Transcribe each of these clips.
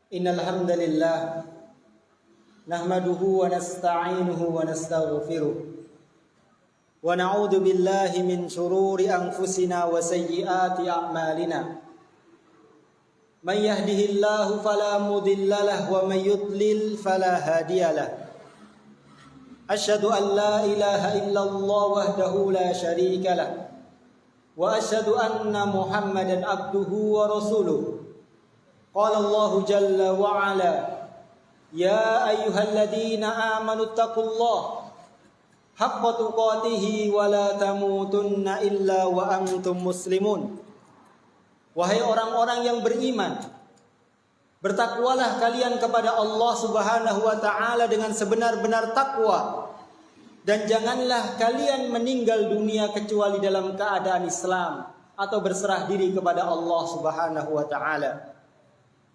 Innal hamdalillah nahmaduhu wa nasta'inuhu wa nastaghfiruh wa na'udzu billahi min shururi anfusina wa sayyiati a'malina. Man yahdihillahu fala mudilla lahu wa man yudlil fala hadiya lahu. Asyhadu an la ilaha illallah wahdahu la syarika lahu wa asyhadu anna Muhammadan abduhu wa rasuluh. Qala Allah jalla wa ala, ya ayyuhalladzina amanu taqullaha haqqa tuqatih wa la tamutunna illa wa antum muslimun. Wahai orang-orang yang beriman, bertakwalah kalian kepada Allah Subhanahu wa taala dengan sebenar-benar takwa, dan janganlah kalian meninggal dunia kecuali dalam keadaan Islam atau berserah diri kepada Allah Subhanahu wa taala.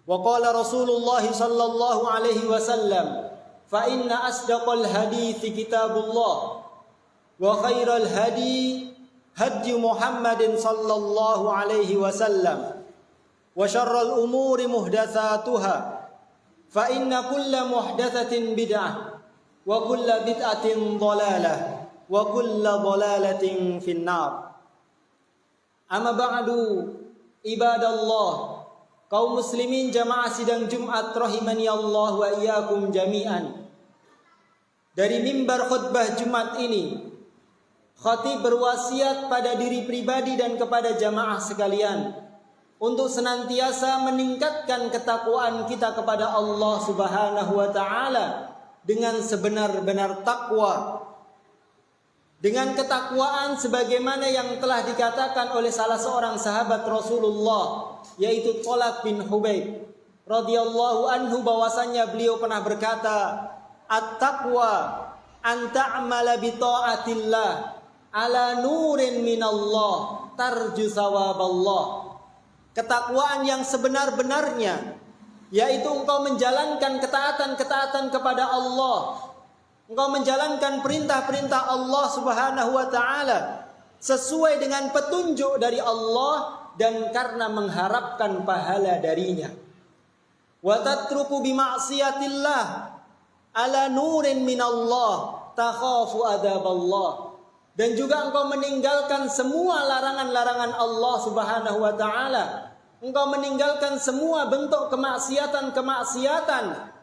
Wa qala Rasulullah sallallahu alaihi wasallam, fa inna asdaqal hadithi kitabullah wa khairal hadi hadi Muhammadin sallallahu alaihi wasallam wa syarral umuri muhdatsatuha fa inna kulla muhdatsatin bid'ah wa kulla bid'atin dhalalah wa kulla dhalalatin finnar. Amma ba'du, ibadallah, kaum muslimin jamaah sidang Jumat rahimani Allah wa iyyakum jami'an. Dari mimbar khutbah Jumat ini, khatib berwasiat pada diri pribadi dan kepada jamaah sekalian untuk senantiasa meningkatkan ketakwaan kita kepada Allah Subhanahu wa taala dengan sebenar-benar takwa. Dengan ketakwaan sebagaimana yang telah dikatakan oleh salah seorang sahabat Rasulullah, yaitu Thalaq bin Hubayb radhiyallahu anhu, bahwasannya beliau pernah berkata, at-taqwa an ta'mala bi ta'atillah ala nurin minallah tarju sawaballah. Ketakwaan yang sebenar-benarnya yaitu engkau menjalankan ketaatan-ketaatan kepada Allah, engkau menjalankan perintah-perintah Allah Subhanahu wa taala sesuai dengan petunjuk dari Allah dan karena mengharapkan pahala darinya. Wa tatruku bi ma'siyatillah ala nurin minallah takhafu adaballah. Dan juga engkau meninggalkan semua larangan-larangan Allah Subhanahu wa taala. Engkau meninggalkan semua bentuk kemaksiatan-kemaksiatan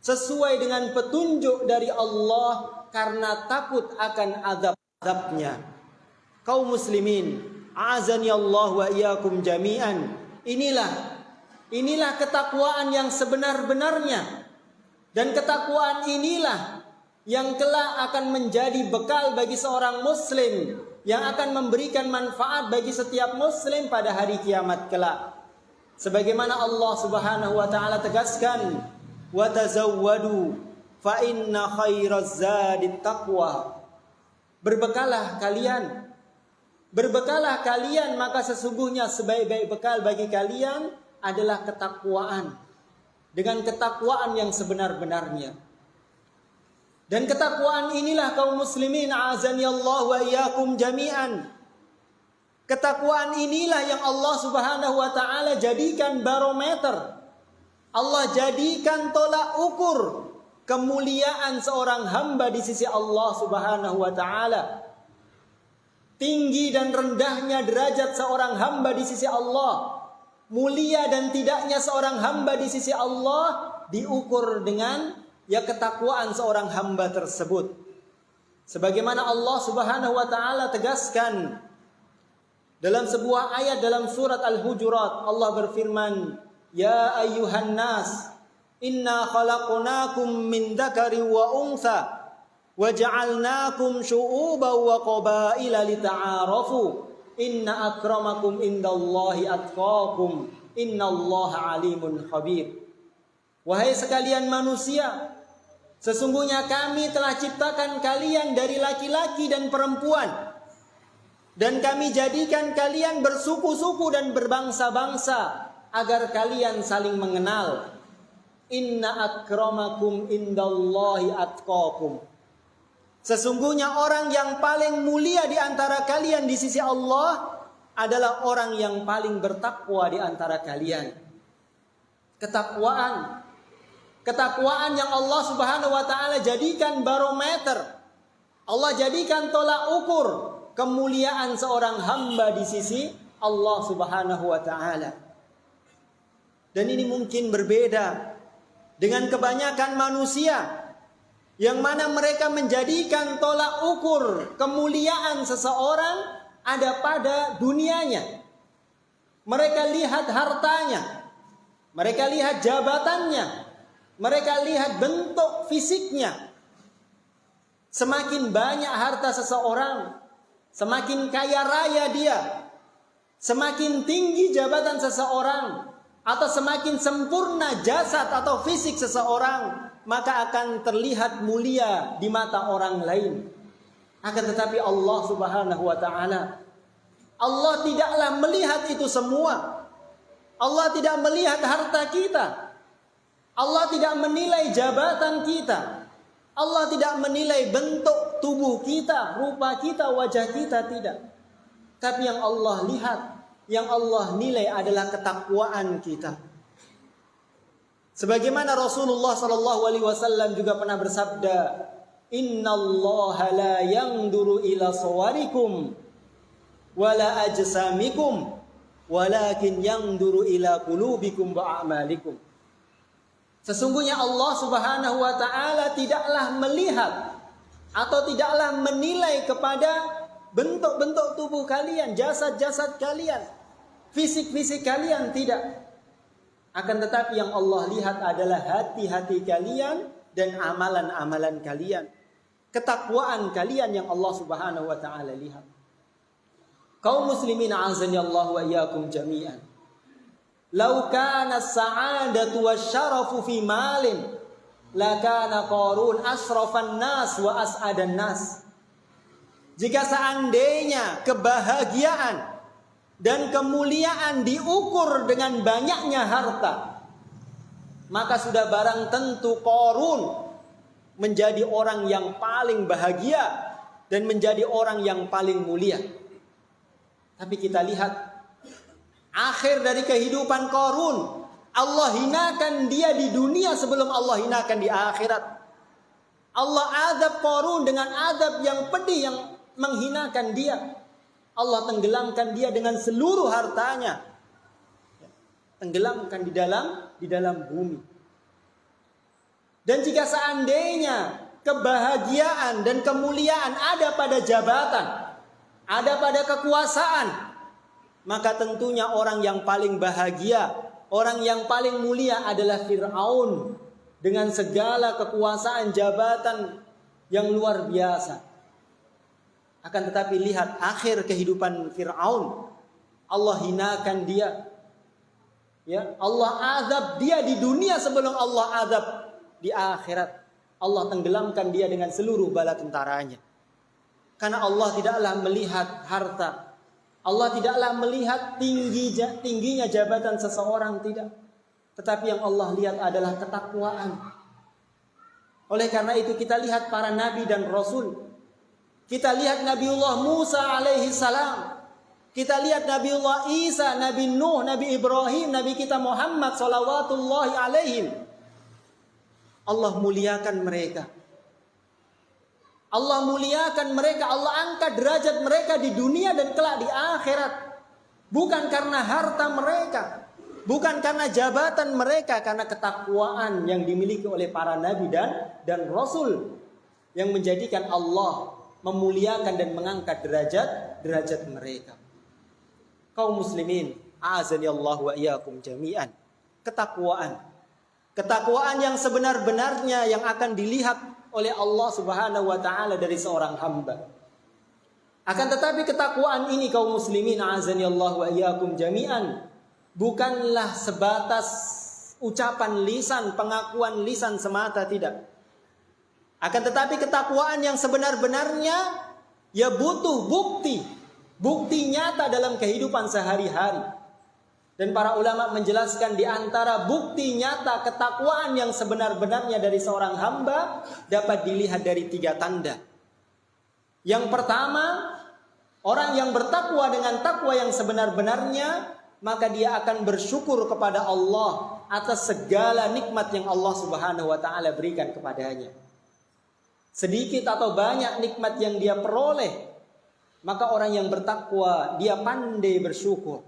sesuai dengan petunjuk dari Allah karena takut akan azab-azabnya. Kaum muslimin, a'azani Allah wa iyyakum jami'an. Inilah ketakwaan yang sebenar-benarnya. Dan ketakwaan inilah yang kelak akan menjadi bekal bagi seorang muslim, yang akan memberikan manfaat bagi setiap muslim pada hari kiamat kelak. Sebagaimana Allah Subhanahu wa taala tegaskan, wa tazawwadu fa inna khairaz zadit taqwa. Berbekalah kalian, maka sesungguhnya sebaik-baik bekal bagi kalian adalah ketakwaan. Dengan ketakwaan yang sebenar-benarnya. Dan ketakwaan inilah kaum muslimin, a'azani Allah wa iyyakum jami'an. Ketakwaan inilah yang Allah Subhanahu wa taala jadikan barometer. Allah jadikan tolak ukur kemuliaan seorang hamba di sisi Allah Subhanahu wa taala. Tinggi dan rendahnya derajat seorang hamba di sisi Allah, mulia dan tidaknya seorang hamba di sisi Allah diukur dengan ketakwaan seorang hamba tersebut. Sebagaimana Allah Subhanahu wa taala tegaskan dalam sebuah ayat dalam surat Al-Hujurat, Allah berfirman, ya ayyuhan nas inna khalaqnakum min dzakari wa untha wa ja'alnakum syu'uban wa qabaila lita'arafu inna akramakum indallahi atqakum innallaha alimun khabir. Wahai sekalian manusia, sesungguhnya kami telah ciptakan kalian dari laki-laki dan perempuan, dan kami jadikan kalian bersuku-suku dan berbangsa-bangsa agar kalian saling mengenal. Inna akramakum indallahi atqakum. Sesungguhnya orang yang paling mulia di antara kalian di sisi Allah adalah orang yang paling bertakwa di antara kalian. Ketakwaan. Ketakwaan yang Allah Subhanahu wa taala jadikan barometer. Allah jadikan tolak ukur kemuliaan seorang hamba di sisi Allah Subhanahu wa taala. Dan ini mungkin berbeda dengan kebanyakan manusia yang mana mereka menjadikan tolak ukur kemuliaan seseorang ada pada dunianya. Mereka lihat hartanya, mereka lihat jabatannya, mereka lihat bentuk fisiknya. Semakin banyak harta seseorang, semakin kaya raya dia, semakin tinggi jabatan seseorang, atau semakin sempurna jasad atau fisik seseorang, maka akan terlihat mulia di mata orang lain. Akan tetapi Allah Subhanahu wa taala, Allah tidaklah melihat itu semua. Allah tidak melihat harta kita. Allah tidak menilai jabatan kita. Allah tidak menilai bentuk tubuh kita, rupa kita, wajah kita, tidak. Tapi yang Allah lihat, yang Allah nilai adalah ketakwaan kita. Sebagaimana Rasulullah sallallahu alaihi wasallam juga pernah bersabda, "Innallaha la yanzuru ila sawarikum wala ajsamikum, walakin yanzuru ila qulubikum wa a'malikum." Sesungguhnya Allah Subhanahu wa taala tidaklah melihat atau tidaklah menilai kepada bentuk-bentuk tubuh kalian, jasad-jasad kalian, fisik-fisik kalian, tidak. Akan tetapi yang Allah lihat adalah hati-hati kalian dan amalan-amalan kalian. Ketakwaan kalian yang Allah Subhanahu wa taala lihat. Kaum muslimin azani Allah wa iyyakum jami'an. Lau kana as-sa'adatu wasyarafu fi malin la kana Qarun asrafan nas wa as'adan nas. Jika seandainya kebahagiaan dan kemuliaan diukur dengan banyaknya harta, maka sudah barang tentu Qarun menjadi orang yang paling bahagia dan menjadi orang yang paling mulia. Tapi kita lihat akhir dari kehidupan Qarun, Allah hinakan dia di dunia sebelum Allah hinakan di akhirat. Allah azab Qarun dengan azab yang pedih yang menghinakan dia. Allah tenggelamkan dia dengan seluruh hartanya. Tenggelamkan di dalam bumi. Dan jika seandainya kebahagiaan dan kemuliaan ada pada jabatan, ada pada kekuasaan, maka tentunya orang yang paling bahagia, orang yang paling mulia adalah Fir'aun dengan segala kekuasaan jabatan yang luar biasa. Akan tetapi lihat akhir kehidupan Fir'aun, Allah hinakan dia. Ya, Allah azab dia di dunia sebelum Allah azab di akhirat. Allah tenggelamkan dia dengan seluruh bala tentaranya. Karena Allah tidaklah melihat harta, Allah tidaklah melihat tingginya jabatan seseorang, tidak. Tetapi yang Allah lihat adalah ketakwaan. Oleh karena itu kita lihat para nabi dan rasul. Kita lihat Nabiullah Musa alaihi salam. Kita lihat Nabiullah Isa, Nabi Nuh, Nabi Ibrahim, Nabi kita Muhammad salawatullahi alaihim. Allah muliakan mereka. Allah muliakan mereka, Allah angkat derajat mereka di dunia dan kelak di akhirat. Bukan karena harta mereka, bukan karena jabatan mereka, karena ketakwaan yang dimiliki oleh para nabi dan rasul yang menjadikan Allah memuliakan dan mengangkat derajat mereka. Kaum muslimin, a'azani Allah wa iyyakum jami'an. Ketakwaan yang sebenar-benarnya yang akan dilihat oleh Allah Subhanahu wa taala dari seorang hamba. Akan tetapi ketakwaan ini kaum muslimin azani Allah wa iyyakum jami'an bukanlah sebatas ucapan lisan, pengakuan lisan semata, tidak. Akan tetapi ketakwaan yang sebenar-benarnya ya butuh bukti nyata dalam kehidupan sehari-hari. Dan para ulama menjelaskan di antara bukti nyata ketakwaan yang sebenar-benarnya dari seorang hamba dapat dilihat dari 3 tanda. Yang pertama, orang yang bertakwa dengan takwa yang sebenar-benarnya, maka dia akan bersyukur kepada Allah atas segala nikmat yang Allah Subhanahu wa taala berikan kepadanya. Sedikit atau banyak nikmat yang dia peroleh, maka orang yang bertakwa dia pandai bersyukur.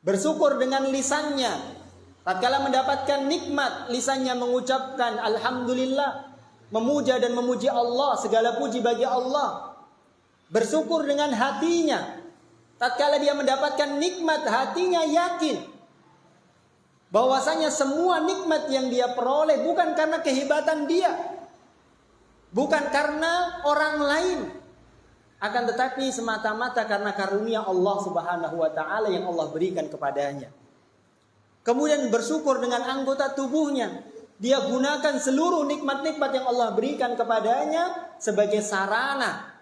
Bersyukur dengan lisannya. Tatkala mendapatkan nikmat, lisannya mengucapkan alhamdulillah, memuja dan memuji Allah, segala puji bagi Allah. Bersyukur dengan hatinya. Tatkala dia mendapatkan nikmat, hatinya yakin bahwasanya semua nikmat yang dia peroleh bukan karena kehebatan dia, bukan karena orang lain, akan tetapi semata-mata karena karunia Allah Subhanahu wa taala yang Allah berikan kepadanya. Kemudian bersyukur dengan anggota tubuhnya. Dia gunakan seluruh nikmat-nikmat yang Allah berikan kepadanya sebagai sarana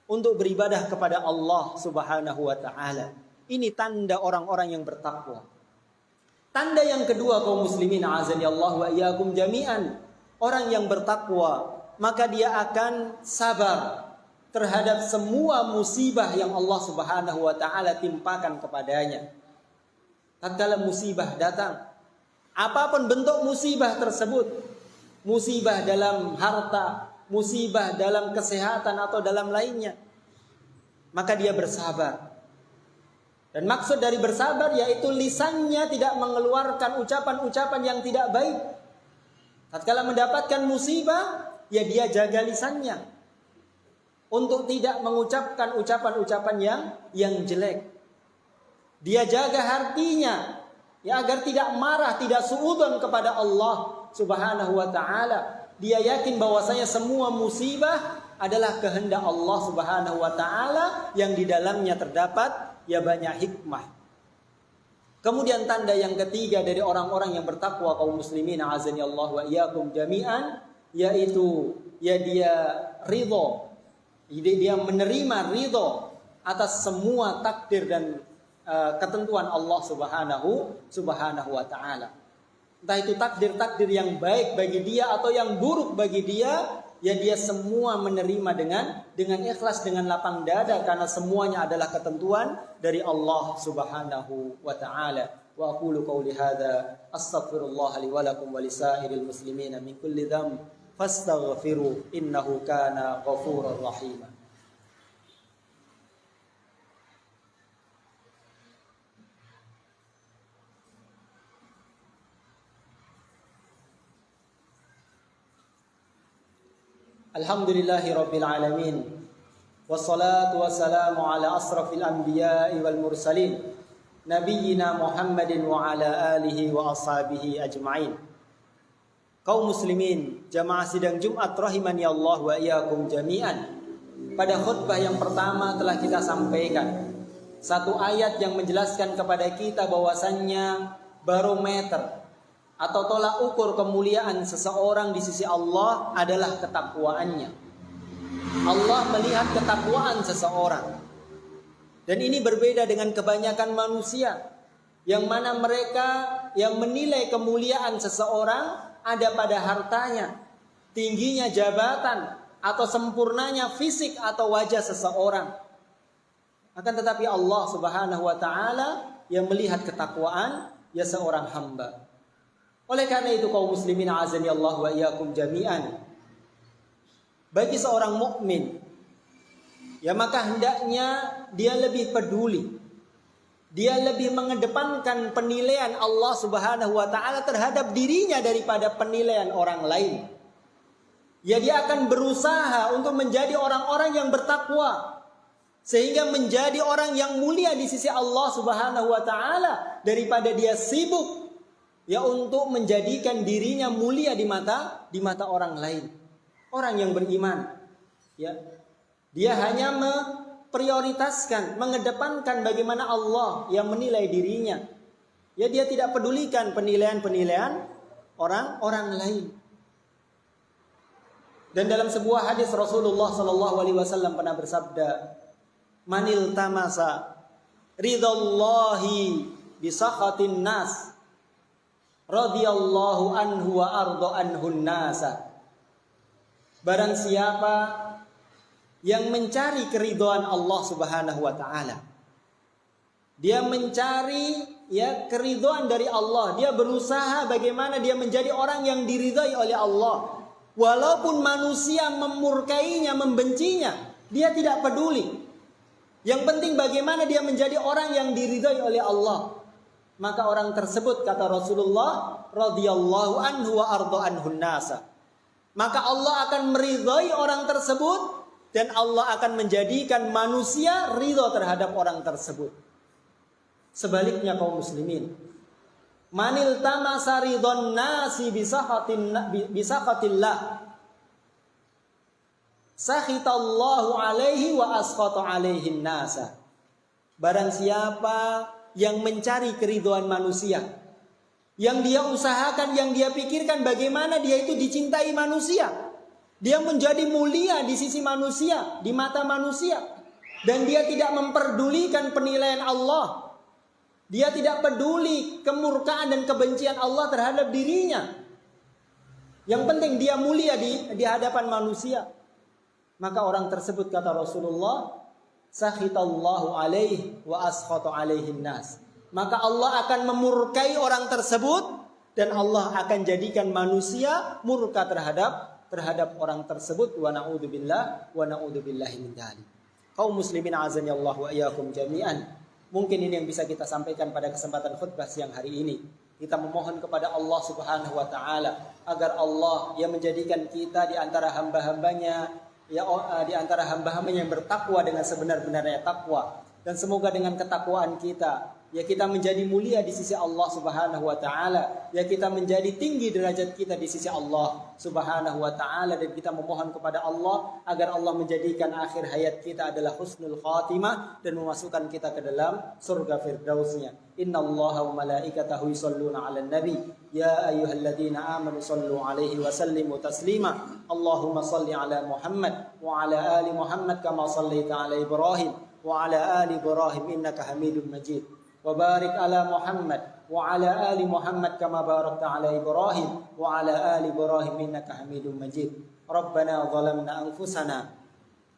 untuk beribadah kepada Allah Subhanahu wa taala. Ini tanda orang-orang yang bertakwa. Tanda yang kedua kaum muslimin azani Allah wa iyyakum jami'an. Orang yang bertakwa, maka dia akan sabar terhadap semua musibah yang Allah Subhanahu wa taala timpakan kepadanya. Tatkala musibah datang, apapun bentuk musibah tersebut, musibah dalam harta, musibah dalam kesehatan atau dalam lainnya, maka dia bersabar. Dan maksud dari bersabar yaitu lisannya tidak mengeluarkan ucapan-ucapan yang tidak baik. Tatkala mendapatkan musibah, ya dia jaga lisannya untuk tidak mengucapkan ucapan-ucapan yang jelek. Dia jaga hatinya ya agar tidak marah, tidak suudzon kepada Allah Subhanahu wa taala. Dia yakin bahwasanya semua musibah adalah kehendak Allah Subhanahu wa taala yang di dalamnya terdapat ya banyak hikmah. Kemudian tanda yang ketiga dari orang-orang yang bertakwa kaum muslimin azani Allah wa iyyakum jami'an, yaitu ya dia ridho. Dia menerima ridho atas semua takdir dan ketentuan Allah Subhanahu wa taala. Entah itu takdir-takdir yang baik bagi dia atau yang buruk bagi dia, ya dia semua menerima dengan ikhlas, dengan lapang dada, karena semuanya adalah ketentuan dari Allah Subhanahu wa taala. Wa aqulu qouli hadza astaghfirullah li wa lakum wa lisairil muslimin min kulli dhanb fastaghfiru innahu kana ghafurur rahim. Alhamdulillahi rabbil alamin. Wassalatu wassalamu ala asrafil anbiya'i wal mursalin nabiyyina Muhammadin wa ala alihi wa ashabihi ajma'in. Kaum muslimin, jamaah sidang Jumat rahimani Allah wa iyyakum jami'an. Pada khutbah yang pertama telah kita sampaikan satu ayat yang menjelaskan kepada kita bahwasannya barometer atau tolak ukur kemuliaan seseorang di sisi Allah adalah ketakwaannya. Allah melihat ketakwaan seseorang. Dan ini berbeda dengan kebanyakan manusia, yang mana mereka yang menilai kemuliaan seseorang ada pada hartanya, tingginya jabatan, atau sempurnanya fisik atau wajah seseorang. Akan tetapi Allah Subhanahu wa taala yang melihat ketakwaan ya seorang hamba. Oleh karena itu kaum muslimin azani Allah wa iyyakum jami'an, bagi seorang mukmin ya maka hendaknya dia lebih peduli, dia lebih mengedepankan penilaian Allah Subhanahu wa taala terhadap dirinya daripada penilaian orang lain. Ya dia akan berusaha untuk menjadi orang-orang yang bertakwa sehingga menjadi orang yang mulia di sisi Allah Subhanahu wa taala daripada dia sibuk ya untuk menjadikan dirinya mulia di mata orang lain. Orang yang beriman ya dia hanya memprioritaskan, mengedepankan bagaimana Allah yang menilai dirinya. Ya dia tidak pedulikan penilaian-penilaian orang lain. Dan dalam sebuah hadis Rasulullah sallallahu alaihi wasallam pernah bersabda, "Manil tamasa ridallahi bi sakhatin nas radhiyallahu anhu wa arda anhun nasa." Barang siapa yang mencari keridhaan Allah Subhanahu wa taala, dia mencari ya keridhaan dari Allah. Dia berusaha bagaimana dia menjadi orang yang diridhai oleh Allah. Walaupun manusia memurkainya, membencinya, dia tidak peduli. Yang penting bagaimana dia menjadi orang yang diridhai oleh Allah. Maka orang tersebut, kata Rasulullah radhiyallahu anhu wa arda anhun nasa, maka Allah akan meridhai orang tersebut dan Allah akan menjadikan manusia ridha terhadap orang tersebut. Sebaliknya kaum muslimin, manil tamasa ridhon nasi bisakhatillah sakhitallahu alaihi wa askhata alaihin nasa. Barang siapa yang mencari keridhaan manusia, yang dia usahakan, yang dia pikirkan bagaimana dia itu dicintai manusia, dia menjadi mulia di sisi manusia, di mata manusia, dan dia tidak memperdulikan penilaian Allah. Dia tidak peduli kemurkaan dan kebencian Allah terhadap dirinya. Yang penting dia mulia di hadapan manusia. Maka orang tersebut, kata Rasulullah, sakhitallahu alaihi wa askhata alaihin nas. Maka Allah akan memurkai orang tersebut dan Allah akan jadikan manusia murka terhadap orang tersebut. Wa na'udzubillah wa na'udzubillahi min dzalik. Kaum muslimin azani Allah wa iyyakum jami'an. Mungkin ini yang bisa kita sampaikan pada kesempatan khutbah siang hari ini. Kita memohon kepada Allah Subhanahu wa taala agar Allah yang menjadikan kita di antara hamba-hambanya, ya di antara hamba-hambanya yang bertakwa dengan sebenar-benarnya takwa, dan semoga dengan ketakwaan kita ya kita menjadi mulia di sisi Allah Subhanahu wa taala, ya kita menjadi tinggi derajat kita di sisi Allah Subhanahu wa taala, dan kita memohon kepada Allah agar Allah menjadikan akhir hayat kita adalah husnul khatimah dan memasukkan kita ke dalam surga firdausnya. Innallaha wa malaikatahu yusholluna 'alan nabi ya ayyuhalladzina amanu shallu 'alaihi wa sallimu taslima. Allahumma shalli 'ala Muhammad wa 'ala ali Muhammad kama shallaita 'ala Ibrahim wa 'ala ali Ibrahim innaka Hamidum Majid. Wa barik 'ala Muhammad wa 'ala ali Muhammad kama barakta 'ala Ibrahim wa 'ala ali Ibrahim innaka Hamidum Majid. Rabbana zalamna anfusana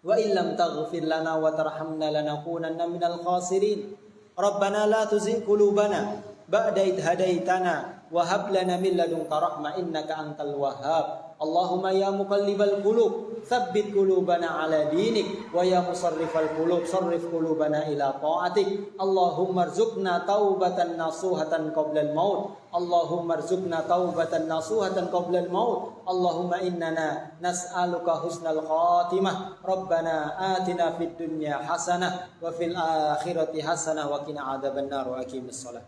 wa illam taghfir lana wa tarhamna lanakunanna minal khasirin. Rabbana la tuzigh qulubana ba'da idh hadaitana wa hab lana min ladunka rahmah innaka antal wahhab. Allahumma ya muqallibal qulub tsabbit qulubana ala dinik wa ya musarrifal qulub sarrif qulubana ila ta'atik. Allahumma rzuqna taubatan nasuhatan qablal maut. Allahumma rzuqna taubatan nasuhatan qablal maut. Allahumma innana nas'aluka husnal khatimah. Rabbana atina fid dunya hasanah wa fil akhirati hasanah wa qina adzabannar wa aqimis shalah.